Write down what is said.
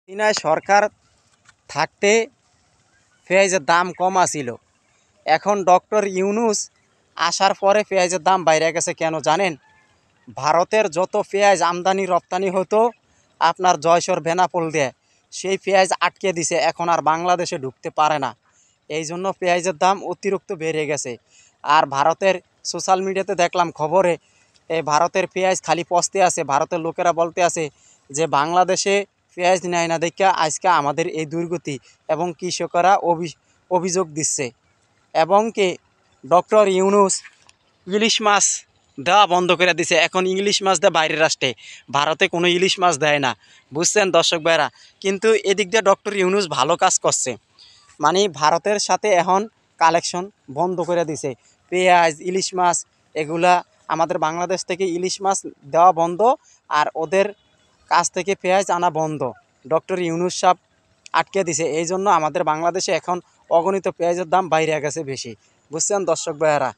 চীনায় সরকার থাকতে পেঁয়াজের দাম কম আছিল। এখন ডক্টর ইউনূস আসার পরে পেঁয়াজের দাম বাইরে গেছে কেন জানেন? ভারতের যত পেঁয়াজ আমদানি রপ্তানি হতো আপনার জয়সর বেনাপোল দিয়ে, সেই পেঁয়াজ আটকে দিছে, এখন আর বাংলাদেশে ঢুকতে পারে না। এই জন্য পেঁয়াজের দাম অতিরিক্ত বেড়ে গেছে। আর ভারতের সোশ্যাল মিডিয়াতে দেখলাম খবরে, ভারতের পেঁয়াজ খালি পচতে আছে। ভারতের লোকেরা বলতে আছে যে বাংলাদেশে পেঁয়াজ নেয় না দেখা আজকে আমাদের এই দুর্গতি, এবং কৃষকরা অভিযোগ দিচ্ছে। এবং কি ডক্টর ইউনূস ইলিশ মাছ দেওয়া বন্ধ করে দিছে। এখন ইলিশ মাছ দেয় বাইরের রাষ্ট্রে, ভারতে কোনো ইলিশ মাছ দেয় না। বুঝছেন দর্শক ভাইরা? কিন্তু এদিক দিয়ে ডক্টর ইউনূস ভালো কাজ করছে। মানে ভারতের সাথে এখন কালেকশন বন্ধ করে দিছে। পেঁয়াজ, ইলিশ মাছ এগুলা আমাদের বাংলাদেশ থেকে ইলিশ মাছ দেওয়া বন্ধ, আর ওদের কাছ থেকে পেঁয়াজ আনা বন্ধ। ডক্টর ইউনূস সাহেব আটকে দিছে। এই জন্য আমাদের বাংলাদেশে এখন অগণিত পেঁয়াজের দাম বাইরে গেছে বেশি। বুঝছেন দর্শক ভাইয়ারা?